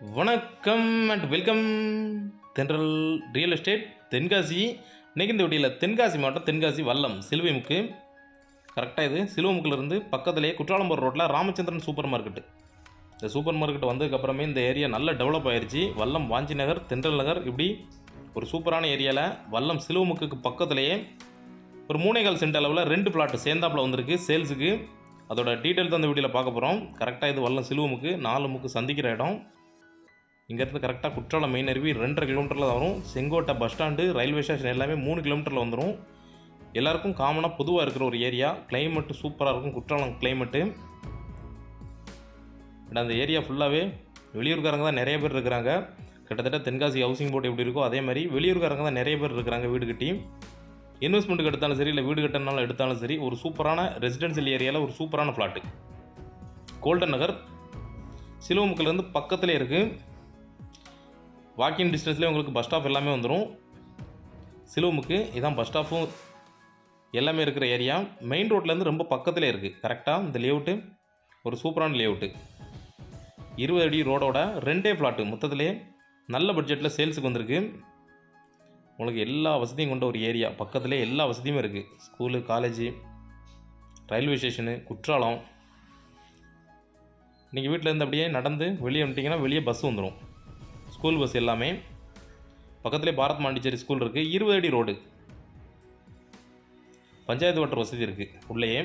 வணக்கம் and welcome தென்றல் real estate Tenkasi. இன்றைக்கி இந்த வீடியோவில் தென்காசி மாவட்டம் தென்காசி வல்லம் சிலுவைமுக்கு கரெக்டாக இது சிலுவைமுக்கிலிருந்து பக்கத்துலேயே குற்றாலம் போகிற ரோட்டில் ராமச்சந்திரன் சூப்பர் மார்க்கெட்டு. இந்த சூப்பர் மார்க்கெட் வந்ததுக்கப்புறமே இந்த ஏரியா நல்ல டெவலப் ஆயிடுச்சு. வல்லம் வாஞ்சி நகர் தென்றல் நகர் இப்படி ஒரு சூப்பரான ஏரியாவில் வல்லம் சிலுவைமுக்கு பக்கத்துலேயே ஒரு 3.25 சென்ட் அளவில் 2 பிளாட் சேர்ந்தாப்பில் வந்திருக்கு சேல்ஸுக்கு. அதோட டீட்டெயில் தான் இந்த வீடியோவில் பார்க்க போகிறோம். கரெக்டாக இது வல்லம் சிலுவைமுக்கு 4 முக்கு சந்திக்கிற இடம். இங்கேருந்து கரெக்டாக குற்றாலம் மெயின் அருவி 2.5 கிலோமீட்டரில் தான் வரும். Sengottai bus stand railway station எல்லாமே 3 கிலோமீட்டரில் வந்துடும். எல்லாருக்கும் காமனாக பொதுவாக இருக்கிற ஒரு ஏரியா. கிளைமேட்டு சூப்பராக இருக்கும் குற்றாலம் கிளைமேட்டு. அந்த ஏரியா ஃபுல்லாகவே வெளியூர்காரங்க தான் நிறைய பேர் இருக்கிறாங்க. கிட்டத்தட்ட தென்காசி ஹவுசிங் போர்டு எப்படி இருக்கோ அதே மாதிரி வெளியூர்காரங்க தான் நிறைய பேர் இருக்கிறாங்க. வீடு கட்டி இன்வெஸ்ட்மெண்ட்டுக்கு எடுத்தாலும் சரி, இல்லை வீடு கட்டினாலும் எடுத்தாலும் சரி, ஒரு சூப்பரான ரெசிடென்சியல் ஏரியாவில் ஒரு சூப்பரான ஃப்ளாட்டு. கோல்டன் நகர் சிலுவைமுக்கிலேருந்து பக்கத்துலேயே இருக்குது. வாக்கிங் டிஸ்டன்ஸ்லேயே உங்களுக்கு பஸ் ஸ்டாப் எல்லாமே வந்துடும். சிலுவைமுக்கு இதான் பஸ் ஸ்டாப்பும் எல்லாமே இருக்கிற ஏரியா. மெயின் ரோட்லேருந்து ரொம்ப பக்கத்துலேயே இருக்குது. கரெக்டாக இந்த லேஅவுட்டு ஒரு சூப்பரான லேஅவுட்டு. 20 அடி ரோடோட 2 ஃப்ளாட்டு மொத்தத்திலே நல்ல பட்ஜெட்டில் சேல்ஸுக்கு வந்திருக்கு. உங்களுக்கு எல்லா வசதியும் கொண்ட ஒரு ஏரியா. பக்கத்துலேயே எல்லா வசதியுமே இருக்குது. School, college, railway station, Courtallam. நீங்கள் வீட்டிலேருந்து அப்படியே நடந்து வெளியே வந்துட்டிங்கன்னா வெளியே பஸ் வந்துடும். ஸ்கூல் பஸ் எல்லாமே பக்கத்துலேயே பாரத் மாண்டிச்சேரி ஸ்கூல் இருக்குது. 20 அடி ரோடு. பஞ்சாயத்து வாட்டர் வசதி இருக்குது உள்ளேயே.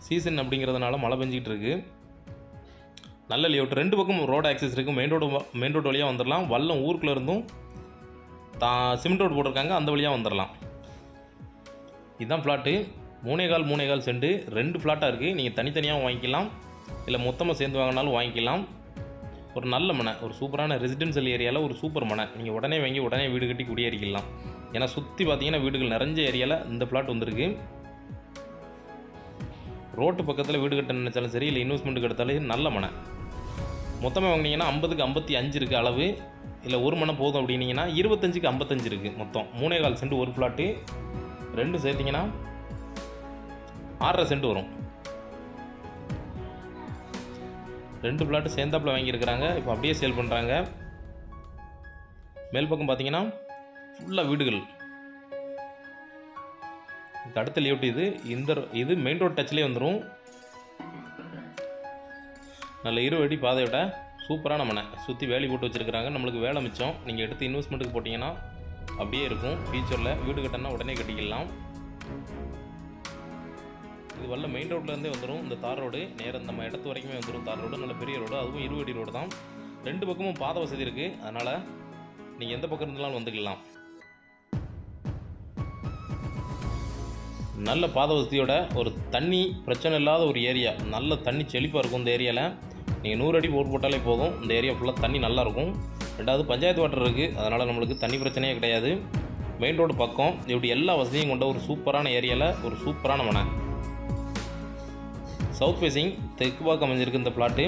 சீசன் அப்படிங்கிறதுனால மழை பெஞ்சிக்கிட்டு இருக்குது. நல்ல லேஅவுட். 2 பக்கம் ரோடு ஆக்சஸ் இருக்குது. மெயின் ரோடு வழியாக வந்துடலாம். வல்லம் ஊருக்குள்ளே இருந்தும் சிமெண்ட் ரோடு போட்டிருக்காங்க, அந்த வழியாக வந்துடலாம். இதுதான் ஃப்ளாட்டு. 3.25 சென்ட் 2 ஃப்ளாட்டாக இருக்குது. நீங்கள் தனித்தனியாக வாங்கிக்கலாம், இல்லை மொத்தமாக சேர்ந்து வாங்கினாலும் வாங்கிக்கலாம். ஒரு நல்ல மனை, ஒரு சூப்பரான ரெசிடென்ஷியல் ஏரியாவில் ஒரு சூப்பர் மனை. நீங்கள் உடனே வாங்கி உடனே வீடு கட்டி குடியேறிக்கலாம். ஏன்னா சுற்றி பார்த்தீங்கன்னா வீடுகள் நிறைஞ்ச ஏரியாவில் இந்த ஃப்ளாட் வந்திருக்கு. ரோட்டு பக்கத்தில் வீடு கட்ட நினச்சாலும் சரி, இல்லை இன்வெஸ்ட்மெண்ட்டுக்கு எடுத்தாலும் நல்ல மனை. மொத்தமாக வாங்கினீங்கன்னா 50க்கு 55 இருக்குது அளவு. இல்லை ஒரு மனை போதும் அப்படின்னீங்கன்னா 25க்கு 55 இருக்குது. மொத்தம் 3.25 சென்ட் ஒரு ஃப்ளாட்டு. 2 சேர்த்திங்கன்னா 6.5 சென்ட் வரும். 2 ஃப்ளாட்டு சேர்ந்தாப்பில் வாங்கியிருக்கிறாங்க. இப்போ அப்படியே சேல் பண்ணுறாங்க. மேல் பக்கம் பார்த்தீங்கன்னா ஃபுல்லாக வீடுகள். அடுத்த லேஅவுட் இது மெயின் ரோட் டச்லேயே வந்துடும். நல்ல 20 அடி பாதையோட சூப்பரான மனை. சுற்றி வேலி போட்டு வச்சுருக்கிறாங்க. நம்மளுக்கு வேலை மிச்சம். நீங்கள் எடுத்து இன்வெஸ்ட்மெண்ட்டுக்கு போட்டிங்கன்னா அப்படியே இருக்கும். ஃபியூச்சரில் வீடு கட்டினா உடனே கட்டிக்கலாம். இது வல்ல மெயின் ரோட்லேருந்தே வந்துடும். இந்த தார் ரோடு நேரம் நம்ம இடத்து வரைக்குமே வந்துடும். தார் ரோடு நல்ல பெரிய ரோடு, அதுவும் 20 அடி ரோடு தான். 2 பக்கமும் பாதை வசதி இருக்குது. அதனால் நீங்கள் எந்த பக்கம் இருந்தாலும் வந்துக்கலாம். நல்ல பாதை வசதியோட ஒரு தண்ணி பிரச்சனை இல்லாத ஒரு ஏரியா. நல்ல தண்ணி செழிப்பாக இருக்கும் இந்த ஏரியாவில். நீங்கள் 100 அடி போர் போட்டாலே போதும். இந்த ஏரியா ஃபுல்லாக தண்ணி நல்லாயிருக்கும். 2வது பஞ்சாயத்து வாட்டர் இருக்குது. அதனால் நம்மளுக்கு தண்ணி பிரச்சனையே கிடையாது. மெயின் ரோடு பக்கம் இப்படி எல்லா வசதியும் கொண்ட ஒரு சூப்பரான ஏரியாவில் ஒரு சூப்பரான மனை. சவுத் ஃபேஸிங் தெற்கு பார்க்க அமைஞ்சிருக்கு இந்த பிளாட்டு.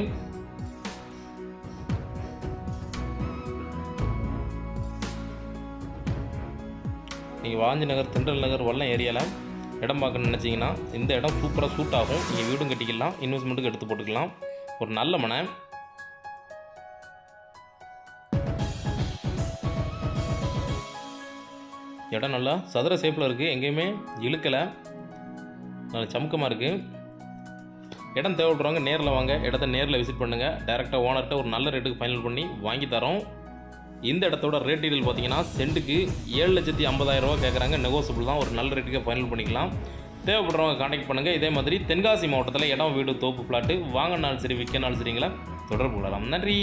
நீங்கள் வாஞ்சி நகர், தென்றல் நகர், வல்லம் ஏரியாவில் இடம் பார்க்கணும்னு நினச்சிங்கன்னா இந்த இடம் சூப்பராக சூட் ஆகும். நீங்கள் வீடும் கட்டிக்கலாம், இன்வெஸ்ட்மெண்ட்டுக்கு எடுத்து போட்டுக்கலாம். ஒரு நல்ல மனை. இடம் நல்லா சதுர ஷேப்பில் இருக்குது. எங்கேயுமே இழுக்கலை, நல்ல சமுக்கமாக இருக்குது. இடம் தேவைப்படுறவங்க நேரில் வாங்க. இடத்த நேரில் விசிட் பண்ணுங்கள். டேரெக்டாக ஓனர்கிட்ட ஒரு நல்ல ரேட்டுக்கு ஃபைனல் பண்ணி வாங்கி தரோம். இந்த இடத்தோட ரேட் டீட்டெயில் பார்த்தீங்கன்னா சென்ட்டுக்கு 7,50,000 ரூபா கேட்குறாங்க. நெகோசியபிள் தான். ஒரு நல்ல ரேட்டுக்கு ஃபைனல் பண்ணிக்கலாம். தேவைப்படுறவங்க கான்டாக்ட் பண்ணுங்கள். இதே மாதிரி தென்காசி மாவட்டத்தில் இடம், வீடு, தோப்பு, ஃப்ளாட்டு வாங்கினாலும் சரி, விற்கனாலும் சரிங்களா தொடர்பு கொள்ளலாம். நன்றி.